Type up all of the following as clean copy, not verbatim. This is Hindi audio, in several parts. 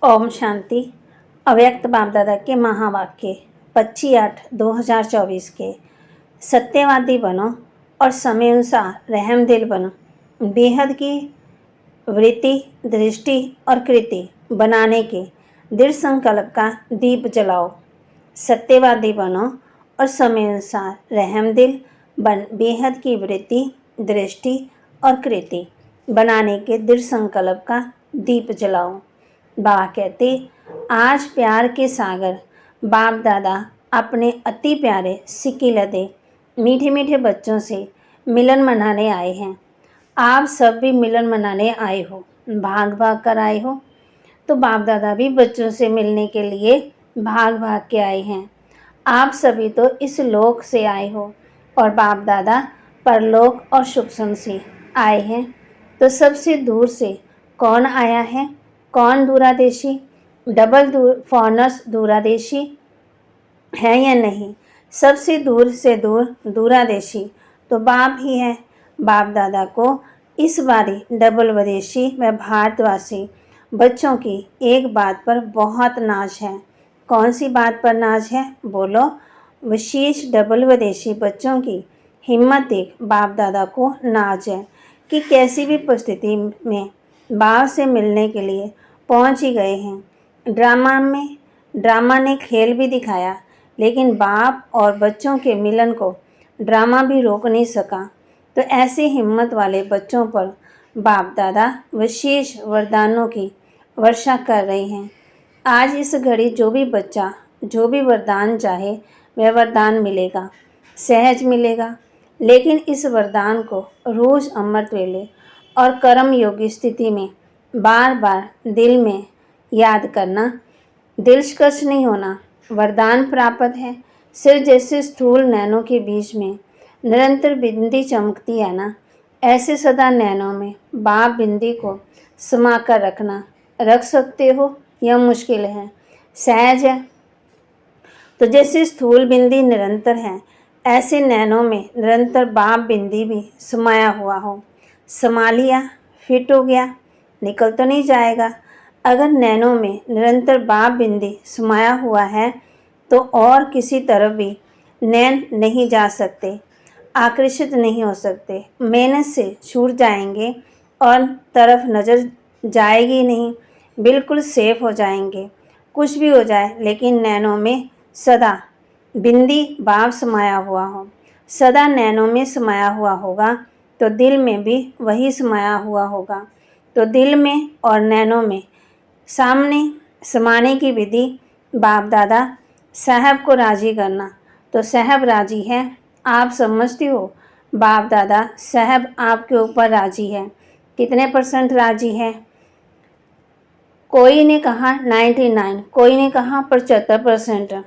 ओम शांति। अव्यक्त बाप दादा के महावाक्य 25/8/2024 के सत्यवादी बनो और समय अनुसार रहम दिल बनो। बेहद की वृत्ति, दृष्टि और कृति बनाने के दृढ़ संकल्प का दीप जलाओ। सत्यवादी बनो और समय अनुसार रहम दिल बन बेहद की वृत्ति, दृष्टि और कृति बनाने के दृढ़ संकल्प का दीप जलाओ। बाबा कहते, आज प्यार के सागर बाप दादा अपने अति प्यारे सिक्की लदे मीठे मीठे बच्चों से मिलन मनाने आए हैं। आप सब भी मिलन मनाने आए हो, भाग भाग कर आए हो। तो बाप दादा भी बच्चों से मिलने के लिए भाग भाग के आए हैं। आप सभी तो इस लोक से आए हो और बाप दादा परलोक और सूक्ष्म से आए हैं। तो सबसे दूर से कौन आया है? कौन दूरादेशी? डबल फॉरनर्स दूरादेशी है या नहीं? सबसे दूर से दूर दूरादेशी तो बाप ही है। बाप दादा को इस बारी डबल विदेशी व भारतवासी बच्चों की एक बात पर बहुत नाज है। कौन सी बात पर नाज है? बोलो। विशेष डबल विदेशी बच्चों की हिम्मत देख बाप दादा को नाज है कि कैसी भी परिस्थिति में बाप से मिलने के लिए पहुंच ही गए हैं। ड्रामा ने खेल भी दिखाया, लेकिन बाप और बच्चों के मिलन को ड्रामा भी रोक नहीं सका। तो ऐसे हिम्मत वाले बच्चों पर बाप दादा विशेष वरदानों की वर्षा कर रहे हैं। आज इस घड़ी जो भी बच्चा जो भी वरदान चाहे वह वरदान मिलेगा, सहज मिलेगा। लेकिन इस वरदान को रोज़ अमृत वेले और कर्म योगी स्थिति में बार बार दिल में याद करना, दिलकश नहीं होना। वरदान प्राप्त है। सिर जैसे स्थूल नैनों के बीच में निरंतर बिंदी चमकती है ना, ऐसे सदा नैनों में बाप बिंदी को समा कर रखना। रख सकते हो? यह मुश्किल है, सहज है। तो जैसे स्थूल बिंदी निरंतर है, ऐसे नैनों में निरंतर बाप बिंदी भी समाया हुआ हो। समा लिया, फिट हो गया, निकल तो नहीं जाएगा। अगर नैनों में निरंतर बाप बिंदी समाया हुआ है तो और किसी तरफ भी नैन नहीं जा सकते, आकर्षित नहीं हो सकते, मेहनत से छूट जाएंगे और तरफ नज़र जाएगी नहीं, बिल्कुल सेफ हो जाएंगे। कुछ भी हो जाए, लेकिन नैनों में सदा बिंदी बाप समाया हुआ हो। सदा नैनों में समाया हुआ होगा तो दिल में भी वही समाया हुआ होगा। तो दिल में और नैनों में सामने समाने की विधि बाप दादा साहब को राजी करना। तो साहब राजी है, आप समझती हो। बाप दादा साहब आपके ऊपर राजी है। कितने % राजी है? कोई ने कहा 99, कोई ने कहा 75%।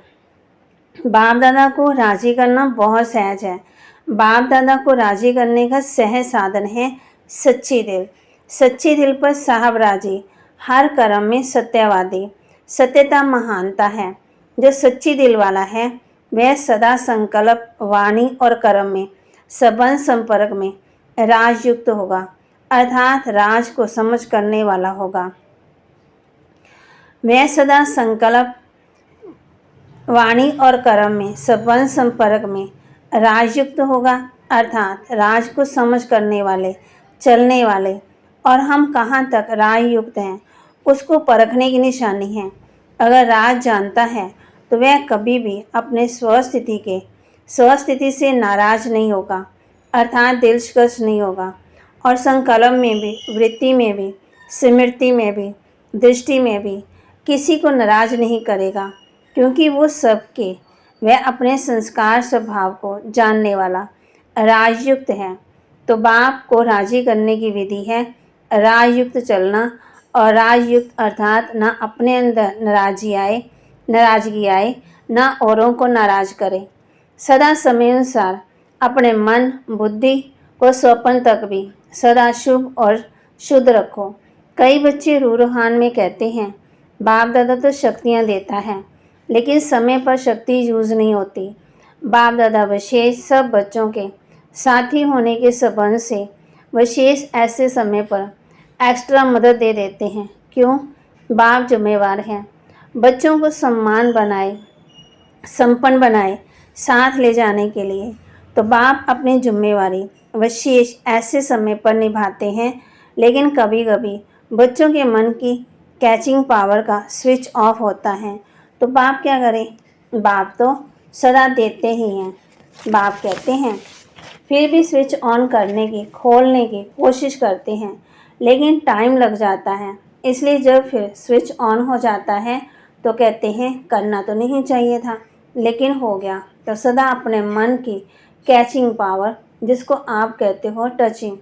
बाप दादा को राजी करना बहुत सहज है। बाप दादा को राजी करने का सहज साधन है सच्ची दिल। सच्चे दिल पर साहब राजी। हर कर्म में सत्यवादी। सत्यता महानता है। जो सच्ची दिल वाला है वह सदा संकल्प, वाणी और कर्म में संबंध संपर्क में राजयुक्त होगा, अर्थात राज को समझ करने वाला होगा। वह सदा संकल्प, वाणी और कर्म में संबंध संपर्क में राजयुक्त होगा, अर्थात राज को समझ करने वाले, चलने वाले। और हम कहाँ तक राजयुक्त हैं उसको परखने की निशानी है। अगर राज जानता है तो वह कभी भी अपने स्वस्थिति से नाराज नहीं होगा, अर्थात दिलकश नहीं होगा। और संकल्प में भी, वृत्ति में भी, स्मृति में भी, दृष्टि में भी किसी को नाराज नहीं करेगा, क्योंकि वो सबके वह अपने संस्कार स्वभाव को जानने वाला राजयुक्त है। तो बाप को राजी करने की विधि है राजयुक्त चलना। और राजयुक्त अर्थात ना अपने अंदर नाराजगी आए, ना औरों को नाराज करे। सदा समय अनुसार अपने मन बुद्धि को स्वप्न तक भी सदा शुभ और शुद्ध रखो। कई बच्चे रूहान में कहते हैं बाप दादा तो शक्तियाँ देता है, लेकिन समय पर शक्ति यूज़ नहीं होती। बाप दादा विशेष सब बच्चों के साथी होने के संबंध से विशेष ऐसे समय पर एक्स्ट्रा मदद दे देते हैं। क्यों? बाप जिम्मेवार हैं बच्चों को संपन्न बनाए साथ ले जाने के लिए। तो बाप अपनी जिम्मेवारी विशेष ऐसे समय पर निभाते हैं, लेकिन कभी कभी बच्चों के मन की कैचिंग पावर का स्विच ऑफ होता है। तो बाप क्या करें? बाप तो सदा देते ही हैं। बाप कहते हैं फिर भी स्विच ऑन करने की खोलने की कोशिश करते हैं, लेकिन टाइम लग जाता है। इसलिए जब फिर स्विच ऑन हो जाता है तो कहते हैं करना तो नहीं चाहिए था, लेकिन हो गया। तो सदा अपने मन की कैचिंग पावर, जिसको आप कहते हो टचिंग,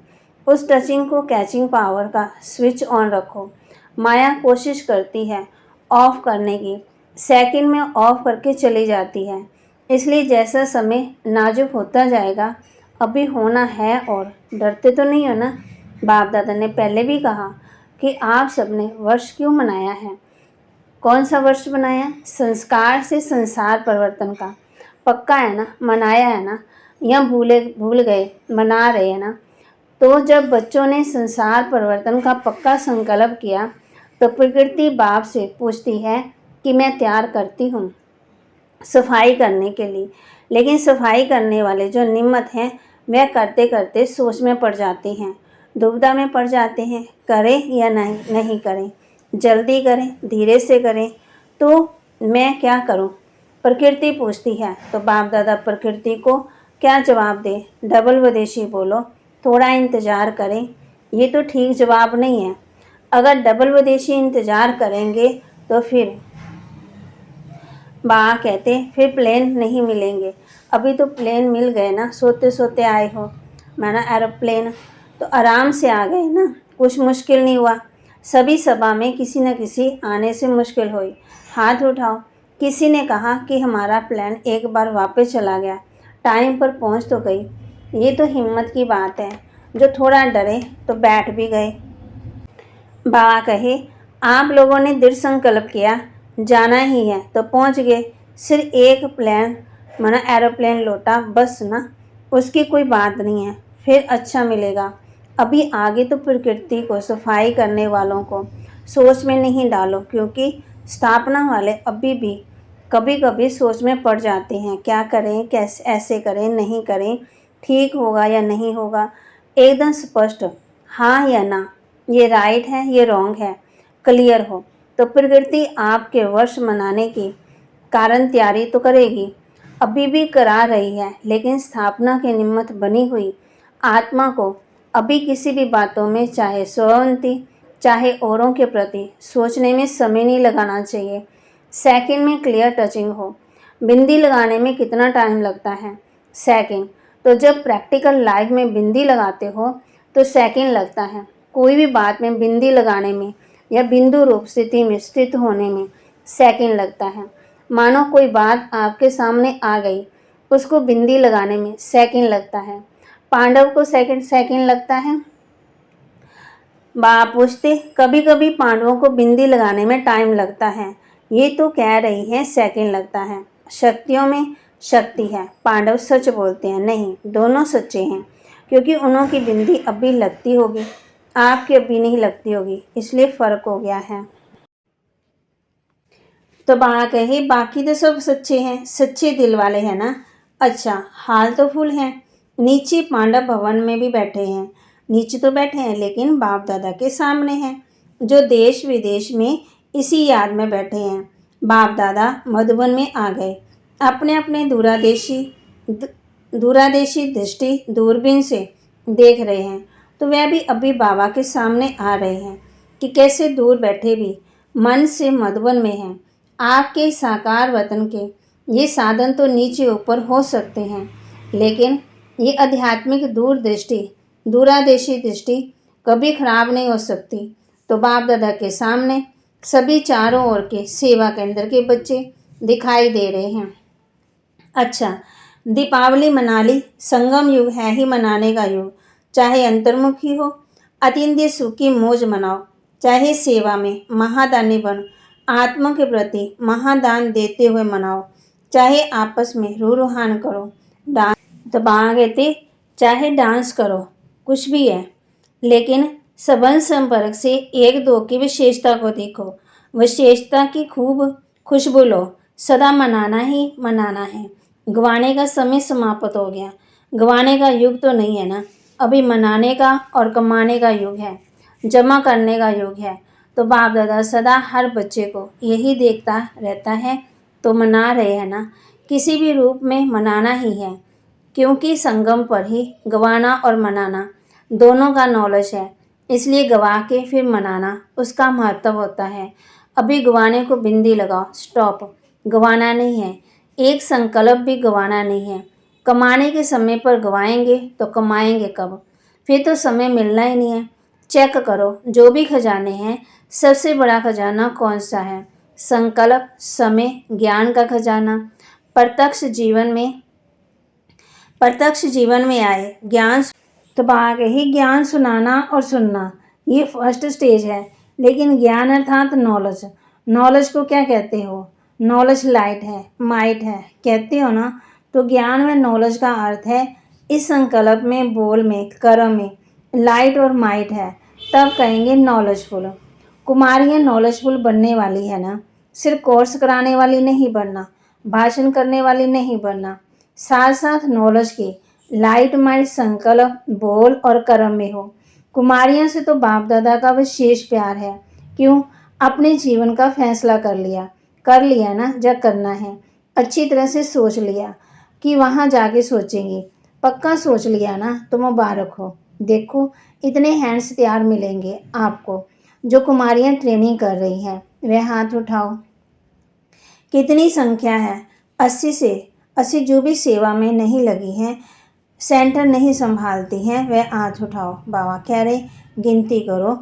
उस टचिंग को कैचिंग पावर का स्विच ऑन रखो। माया कोशिश करती है ऑफ करने की, सेकंड में ऑफ करके चली जाती है। इसलिए जैसा समय नाजुक होता जाएगा, अभी होना है। और डरते तो नहीं हो ना? बाप दादा ने पहले भी कहा कि आप सबने वर्ष क्यों मनाया है। कौन सा वर्ष बनाया? संस्कार से संसार परिवर्तन का। पक्का है ना? मनाया है ना? या भूल गए? मना रहे हैं ना? तो जब बच्चों ने संसार परिवर्तन का पक्का संकल्प किया तो प्रकृति बाप से पूछती है कि मैं तैयार करती हूँ सफाई करने के लिए। लेकिन सफाई करने वाले जो निमित्त हैं वह करते करते सोच में पड़ जाते हैं, दुविधा में पड़ जाते हैं, करें या नहीं करें, जल्दी करें, धीरे से करें, तो मैं क्या करूं? प्रकृति पूछती है। तो बाप दादा प्रकृति को क्या जवाब दे? डबल विदेशी बोलो, थोड़ा इंतज़ार करें। ये तो ठीक जवाब नहीं है। अगर डबल विदेशी इंतज़ार करेंगे तो फिर बाबा कहते फिर प्लेन नहीं मिलेंगे। अभी तो प्लेन मिल गए ना, सोते सोते आए हो, माना एरोप्लेन, तो आराम से आ गए ना, कुछ मुश्किल नहीं हुआ। सभी सभा में किसी न किसी आने से मुश्किल हुई। हाथ उठाओ। किसी ने कहा कि हमारा प्लान एक बार वापस चला गया, टाइम पर पहुंच तो गई। ये तो हिम्मत की बात है। जो थोड़ा डरे तो बैठ भी गए। बाबा कहे आप लोगों ने दृढ़ संकल्प किया, जाना ही है तो पहुंच गए। सिर्फ एक प्लेन माना एरोप्लेन लौटा बस ना, उसकी कोई बात नहीं है, फिर अच्छा मिलेगा। अभी आगे तो प्रकृति को सफाई करने वालों को सोच में नहीं डालो, क्योंकि स्थापना वाले अभी भी कभी कभी सोच में पड़ जाते हैं, क्या करें, कैसे, ऐसे करें, नहीं करें, ठीक होगा या नहीं होगा। एकदम स्पष्ट हाँ या ना, ये राइट है, ये रॉन्ग है, क्लियर हो तो प्रकृति आपके वर्ष मनाने की कारण तैयारी तो करेगी, अभी भी करा रही है। लेकिन स्थापना के निमित्त बनी हुई आत्मा को अभी किसी भी बातों में, चाहे स्वयंती चाहे औरों के प्रति सोचने में समय नहीं लगाना चाहिए। सेकंड में क्लियर टचिंग हो। बिंदी लगाने में कितना टाइम लगता है? सेकंड। तो जब प्रैक्टिकल लाइफ में बिंदी लगाते हो तो सेकंड लगता है। कोई भी बात में बिंदी लगाने में या बिंदु रूप स्थिति में स्थित होने में सेकंड लगता है। मानो कोई बात आपके सामने आ गई, उसको बिंदी लगाने में सेकंड लगता है। पांडव को सेकंड लगता है। बाप पूछते कभी कभी पांडवों को बिंदी लगाने में टाइम लगता है, ये तो कह रही है सेकंड लगता है। शक्तियों में शक्ति है, पांडव सच बोलते हैं। नहीं, दोनों सच्चे हैं, क्योंकि उन्हों की बिंदी अभी लगती होगी, आपकी अभी नहीं लगती होगी, इसलिए फ़र्क हो गया है। तो बाबा कहे बाकी तो सब सच्चे हैं, सच्चे दिल वाले हैं ना। अच्छा, हाल तो फूल हैं। नीचे पांडव भवन में भी बैठे हैं, नीचे तो बैठे हैं लेकिन बाप दादा के सामने हैं, जो देश विदेश में इसी याद में बैठे हैं। बाप दादा मधुबन में आ गए, अपने अपने दूरादेशी दृष्टि दूरबीन से देख रहे हैं। तो वह भी अभी बाबा के सामने आ रहे हैं कि कैसे दूर बैठे भी मन से मधुबन में हैं। आपके साकार वतन के ये साधन तो नीचे ऊपर हो सकते हैं, लेकिन ये आध्यात्मिक दूरादेशी दृष्टि कभी खराब नहीं हो सकती। तो बाप दादा के सामने सभी चारों ओर के सेवा केंद्र के बच्चे दिखाई दे रहे हैं। अच्छा, दीपावली मना ली, संगम युग है ही मनाने का युग। चाहे अंतर्मुखी हो, अतीन्द्रिय सुख की मौज मनाओ, चाहे सेवा में महादानी बन आत्मा के प्रति महादान देते हुए मनाओ, चाहे आपस में रूहान करो, डांस तो बाबा कहते चाहे डांस करो, कुछ भी है, लेकिन संबंध संपर्क से एक दो की विशेषता को देखो। विशेषता की खूब खुशबू लो, सदा मनाना ही मनाना है। गंवाने का समय समाप्त हो गया। गंवाने का युग तो नहीं है ना, अभी मनाने का और कमाने का युग है, जमा करने का युग है। तो बाप दादा सदा हर बच्चे को यही देखता रहता है, तो मना रहे हैं ना, किसी भी रूप में मनाना ही है, क्योंकि संगम पर ही गंवाना और मनाना दोनों का नॉलेज है। इसलिए गंवा के फिर मनाना उसका महत्व होता है। अभी गंवाने को बिंदी लगाओ, स्टॉप। गंवाना नहीं है, एक संकल्प भी गंवाना नहीं है। कमाने के समय पर गंवाएंगे तो कमाएंगे कब? फिर तो समय मिलना ही नहीं है। चेक करो, जो भी खजाने हैं, सबसे बड़ा खजाना कौन सा है? संकल्प, समय, ज्ञान का खजाना। प्रत्यक्ष जीवन में आए ज्ञान। तो बात ही ज्ञान सुनाना और सुनना, ये फर्स्ट स्टेज है। लेकिन ज्ञान अर्थात नॉलेज। नॉलेज को क्या कहते हो? नॉलेज लाइट है, माइट है, कहते हो ना। तो ज्ञान में नॉलेज का अर्थ है, इस संकल्प में, बोल में, कर्म में लाइट और माइट है, तब कहेंगे नॉलेजफुल। कुमारियाँ नॉलेजफुल बनने वाली है ना, सिर्फ कोर्स कराने वाली नहीं बनना, भाषण करने वाली नहीं बनना, साथ साथ नॉलेज के लाइट माइट संकल्प, बोल और कर्म में हो। कुमारियों से तो बाप दादा का विशेष प्यार है। क्यों? अपने जीवन का फैसला कर लिया ना, जब करना है अच्छी तरह से सोच लिया कि वहाँ जाके सोचेंगे, पक्का सोच लिया ना, तो मुबारक हो। देखो, इतने हैंड्स तैयार मिलेंगे आपको। जो कुमारियाँ ट्रेनिंग कर रही हैं वह हाथ उठाओ। कितनी संख्या है? 80 जो भी सेवा में नहीं लगी हैं, सेंटर नहीं संभालती हैं, वह हाथ उठाओ। बाबा कह रहे गिनती करो।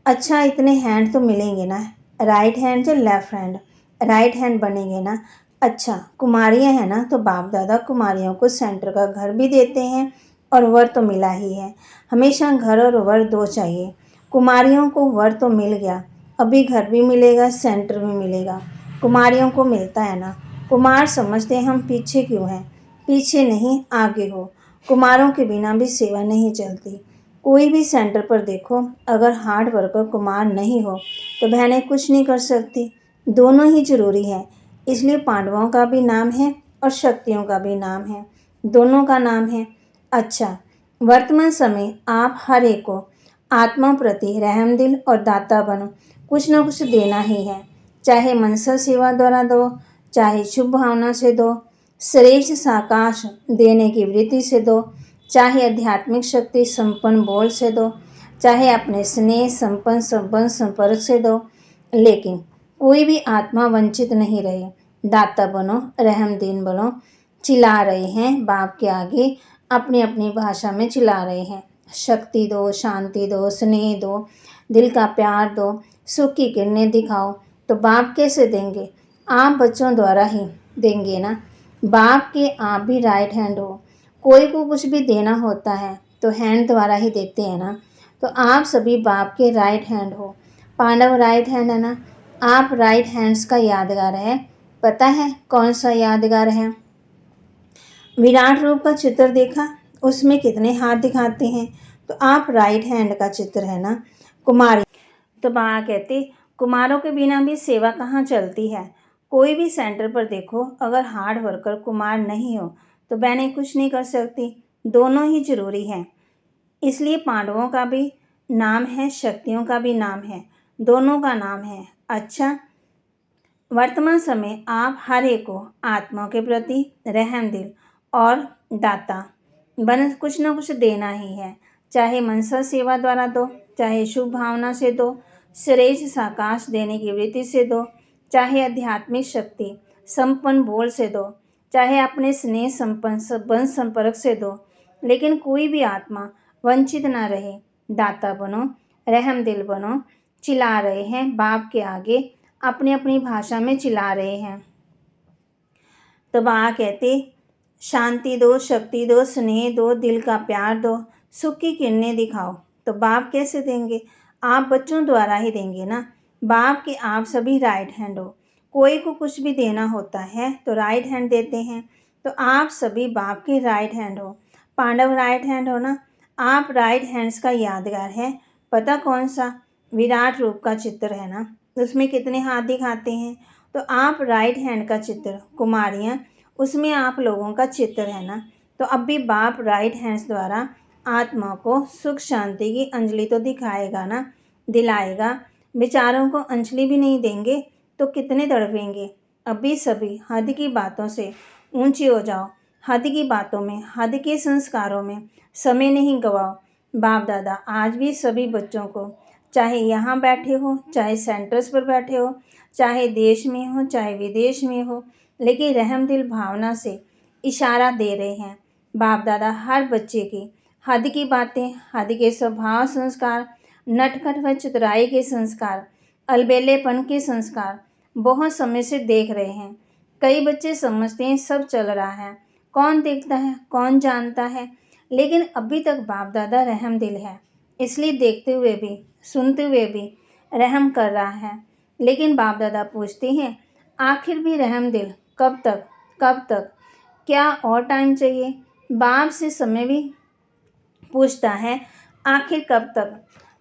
अच्छा, इतने हैंड तो मिलेंगे ना, राइट हैंड से लेफ्ट हैंड, राइट हैंड बनेंगे ना। अच्छा, कुमारियाँ हैं ना, तो बाप दादा कुमारियों को सेंटर का घर भी देते हैं और वर तो मिला ही है। हमेशा घर और वर दो चाहिए। कुमारियों को वर तो मिल गया, अभी घर भी मिलेगा, सेंटर भी मिलेगा। कुमारियों को मिलता है ना। कुमार समझते हैं हम पीछे क्यों हैं, पीछे नहीं आगे हो। कुमारों के बिना भी सेवा नहीं चलती। कोई भी सेंटर पर देखो, अगर हार्ड वर्कर कुमार नहीं हो तो बहनें कुछ नहीं कर सकती। दोनों ही जरूरी है। इसलिए पांडवों का भी नाम है और शक्तियों का भी नाम है, दोनों का नाम है। अच्छा, वर्तमान समय आप हर एक को आत्मा प्रति रहमदिल और दाता बनो। कुछ ना कुछ देना ही है, चाहे मनसा सेवा द्वारा दो, चाहे शुभ भावना से दो, श्रेष्ठ साकाश देने की वृत्ति से दो, चाहे आध्यात्मिक शक्ति संपन्न बोल से दो, चाहे अपने स्नेह संपन्न संबंध संपर्क से दो। लेकिन कोई भी आत्मा वंचित नहीं रहे। दाता बनो, रहमदीन बनो। चिल्ला रहे हैं बाप के आगे, अपनी अपनी भाषा में चिल्ला रहे हैं। शक्ति दो, शांति दो, स्नेह दो, दिल का प्यार दो, सुख की किरणें दिखाओ। तो बाप कैसे देंगे? आप बच्चों द्वारा ही देंगे ना। बाप के आप भी राइट हैंड हो। कोई को कुछ भी देना होता है तो हैंड द्वारा ही देते हैं ना। तो आप सभी बाप के राइट हैंड हो। पांडव राइट हैंड है ना। आप राइट हैंड्स का यादगार है। पता है कौन सा यादगार है? विराट रूप का चित्र देखा, उसमें कितने हाथ दिखाते हैं, तो आप राइट हैंड का चित्र है ना। कुमारी तो बाबा कहते, कुमारों के बिना भी सेवा कहाँ चलती है। कोई भी सेंटर पर देखो, अगर हार्ड वर्कर कुमार नहीं हो तो बहनें कुछ नहीं कर सकती। दोनों ही जरूरी हैं। इसलिए पांडवों का भी नाम है, शक्तियों का भी नाम है, दोनों का नाम है। अच्छा, वर्तमान समय आप हर एक को आत्मा के प्रति रहमदिल और दाता बन, कुछ ना कुछ देना ही है, चाहे मनसा सेवा द्वारा दो, चाहे शुभ भावना से दो, श्रेष्ठ साकाश देने की वृत्ति से दो, चाहे आध्यात्मिक शक्ति संपन्न बोल से दो, चाहे अपने स्नेह संपन्न संबंध संपर्क से दो। लेकिन कोई भी आत्मा वंचित ना रहे। दाता बनो, रहमदिल बनो। चिल्ला रहे हैं बाप के आगे, अपनी अपनी भाषा में चिल्ला रहे हैं। तो बाबा कहते, शांति दो, शक्ति दो, स्नेह दो, दिल का प्यार दो, सुख की किरणें दिखाओ। तो बाप कैसे देंगे? आप बच्चों द्वारा ही देंगे ना। बाप के आप सभी राइट हैंड हो। कोई को कुछ भी देना होता है तो राइट हैंड देते हैं। तो आप सभी बाप के राइट हैंड हो। पांडव राइट हैंड हो ना। आप राइट हैंड्स का यादगार है। पता कौन सा? विराट रूप का चित्र है ना। उसमें कितने हाथ दिखाते हैं। तो आप राइट हैंड का चित्र कुमारियाँ, उसमें आप लोगों का चित्र है ना। तो अब भी बाप राइट हैंड्स द्वारा आत्मा को सुख शांति की अंजलि तो दिखाएगा ना, दिलाएगा। बेचारों को अंजलि भी नहीं देंगे तो कितने तड़पेंगे। अभी सभी हद की बातों से ऊंची हो जाओ, हद की बातों में, हद के संस्कारों में समय नहीं गवाओ। बाप दादा आज भी सभी बच्चों को, चाहे यहाँ बैठे हो, चाहे सेंटर्स पर बैठे हो, चाहे देश में हो, चाहे विदेश में हो, लेकिन रहम दिल भावना से इशारा दे रहे हैं। बाप दादा हर बच्चे की हद की बातें, हद के स्वभाव संस्कार, नटखट व चतुराई के संस्कार, अलबेलेपन के संस्कार बहुत समय से देख रहे हैं। कई बच्चे समझते हैं सब चल रहा है, कौन देखता है, कौन जानता है, लेकिन अभी तक बाप दादा रहम दिल है, इसलिए देखते हुए भी, सुनते हुए भी रहम कर रहा है। लेकिन बाप दादा पूछते हैं, आखिर भी रहम दिल कब तक, कब तक, क्या और टाइम चाहिए। बाप से समय भी पूछता है, आखिर कब तक।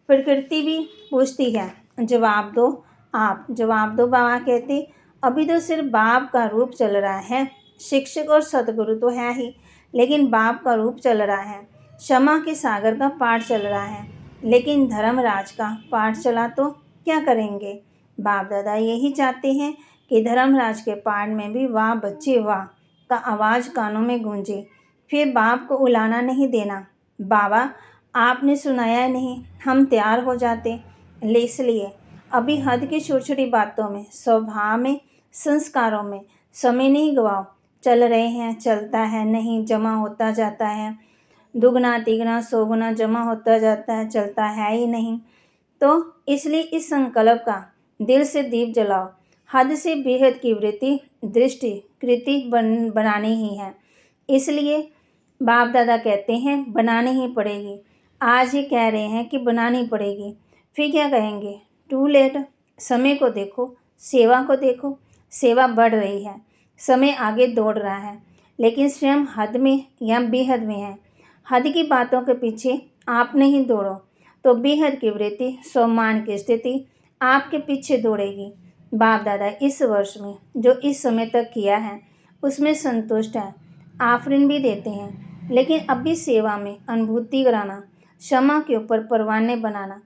प्रकृति भी पूछती है, जवाब दो, आप जवाब दो। बाबा कहते, अभी तो सिर्फ बाप का रूप चल रहा है, शिक्षक और सतगुरु तो है ही, लेकिन बाप का रूप चल रहा है। क्षमा के सागर का पाठ चल रहा है, लेकिन धर्मराज का पाठ चला तो क्या करेंगे। बाप दादा यही चाहते हैं कि धर्मराज के पाठ में भी वाह बच्चे वाह का आवाज़ कानों में गूंजे। फिर बाप को उलाना नहीं देना, बाबा आपने सुनाया नहीं, हम तैयार हो जाते। इसलिए अभी हद की छोटी छोटी बातों में, स्वभाव में, संस्कारों में समय नहीं गवाओ। चल रहे हैं, चलता है नहीं, जमा होता जाता है, दुगना तिगना सौगुना जमा होता जाता है, चलता है ही नहीं। तो इसलिए इस संकल्प का दिल से दीप जलाओ। हद से बेहद की वृत्ति, दृष्टि, कृति बनानी ही है। इसलिए बाप दादा कहते हैं बनानी ही पड़ेगी। आज ही कह रहे हैं कि बनानी पड़ेगी, फिर क्या कहेंगे, टू लेट। समय को देखो, सेवा को देखो, सेवा बढ़ रही है, समय आगे दौड़ रहा है, लेकिन स्वयं हद में या बेहद में है। हद की बातों के पीछे आप नहीं दौड़ो तो बेहद की वृत्ति, सम्मान की स्थिति आपके पीछे दौड़ेगी। बाप दादा इस वर्ष में जो इस समय तक किया है उसमें संतुष्ट है, आफरीन भी देते हैं, लेकिन अभी सेवा में अनुभूति कराना, क्षमा के ऊपर परवाने बनाना,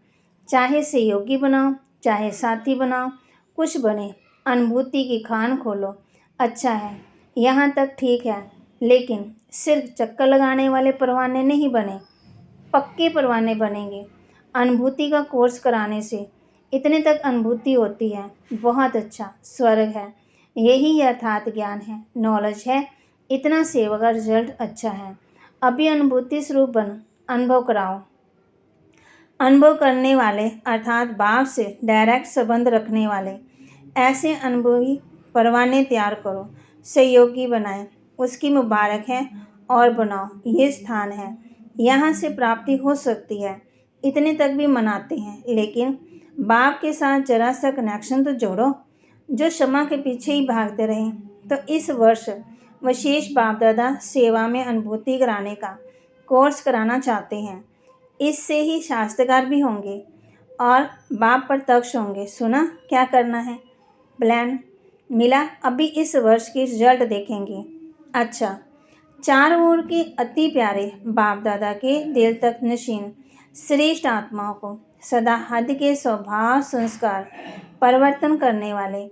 चाहे सहयोगी बनाओ, चाहे साथी बनाओ, कुछ बने, अनुभूति की खान खोलो। अच्छा है, यहाँ तक ठीक है, लेकिन सिर्फ चक्कर लगाने वाले परवाने नहीं बने, पक्के परवाने बनेंगे। अनुभूति का कोर्स कराने से इतने तक अनुभूति होती है, बहुत अच्छा, स्वर्ग है। यही यथार्थ ज्ञान है, नॉलेज है, इतना सेवा का रिजल्ट अच्छा है। अभी अनुभूति स्वरूप बन, अनुभव कराओ। अनुभव करने वाले अर्थात बाप से डायरेक्ट संबंध रखने वाले ऐसे अनुभवी परवाने तैयार करो, सहयोगी बनाएं, उसकी मुबारक है और बनाओ। ये स्थान है, यहाँ से प्राप्ति हो सकती है, इतने तक भी मनाते हैं, लेकिन बाप के साथ जरा सा कनेक्शन तो जोड़ो। जो क्षमा के पीछे ही भागते रहें, तो इस वर्ष विशेष बाप दादा सेवा में अनुभूति कराने का कोर्स कराना चाहते हैं। इससे ही शास्त्रकार भी होंगे और बाप पर तक्ष होंगे। सुना क्या करना है, प्लान मिला। अभी इस वर्ष की रिजल्ट देखेंगे। अच्छा, चारों ओर के अति प्यारे बाप दादा के दिल तक नशीन श्रेष्ठ आत्माओं को सदा हद के स्वभाव संस्कार परिवर्तन करने वाले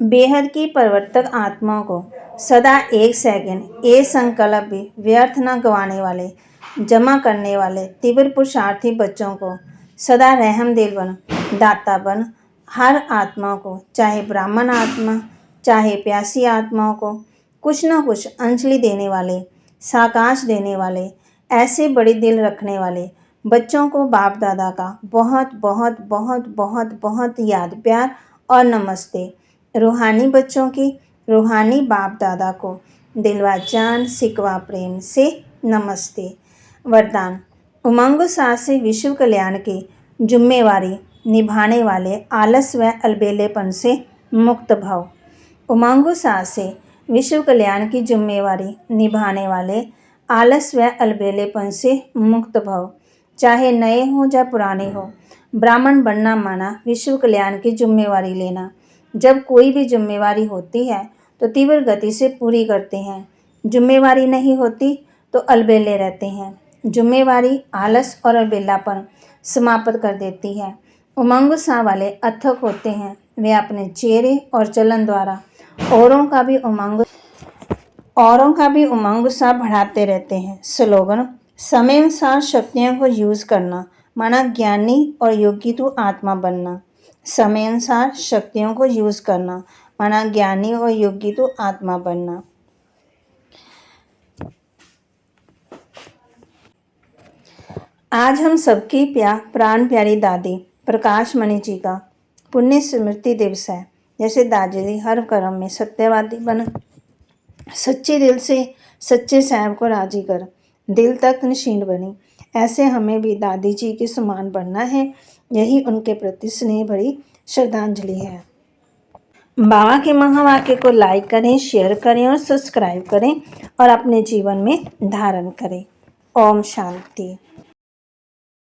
बेहद की परिवर्तक आत्माओं को सदा एक सेकंड एक संकल्प भी व्यर्थ न गंवाने वाले, जमा करने वाले तीव्र पुरुषार्थी बच्चों को सदा रहम दिल बन, दाता बन, हर आत्मा को, चाहे ब्राह्मण आत्मा, चाहे प्यासी आत्माओं को कुछ न कुछ अंजलि देने वाले, साकाश देने वाले, ऐसे बड़े दिल रखने वाले बच्चों को बाप दादा का बहुत बहुत बहुत बहुत बहुत याद प्यार और नमस्ते। रूहानी बच्चों की रूहानी बाप दादा को दिलवा जान सिकवा प्रेम से नमस्ते। वरदान, उमंग सास से विश्व कल्याण की जिम्मेवारी निभाने वाले आलस व अलबेलेपन से मुक्त भव। उमंग सास से विश्व कल्याण की जिम्मेवारी निभाने वाले आलस व अलबेलेपन से मुक्त भव। चाहे नए हो या पुराने हो, ब्राह्मण बनना माना विश्व कल्याण की जिम्मेवारी लेना। जब कोई भी जिम्मेवारी होती है तो तीव्र गति से पूरी करते हैं, जिम्मेवारी नहीं होती तो अलबेले रहते हैं। जिम्मेवारी आलस और अलबेलापन समाप्त कर देती है। उमंग उत्साह वाले अथक होते हैं, वे अपने चेहरे और चलन द्वारा औरों का भी उमंग उत्साह बढ़ाते रहते हैं। स्लोगन: समय अनुसार शक्तियों को यूज करना माना ज्ञानी और योगी तो आत्मा बनना। समय अनुसार शक्तियों को यूज करना माना ज्ञानी और योगी तो आत्मा बनना। आज हम सबकी प्राण प्यारी दादी प्रकाश मणि जी का पुण्य स्मृति दिवस है। जैसे दादी जी हर कर्म में सत्यवादी बन, सच्चे दिल से सच्चे साहब को राजी कर, दिल तक निशीन बनी, ऐसे हमें भी दादी जी के समान बनना है। यही उनके प्रति स्नेह भरी श्रद्धांजलि है। बाबा के महावाक्य को लाइक करें, शेयर करें और सब्सक्राइब करें और अपने जीवन में धारण करें। ओम शांति।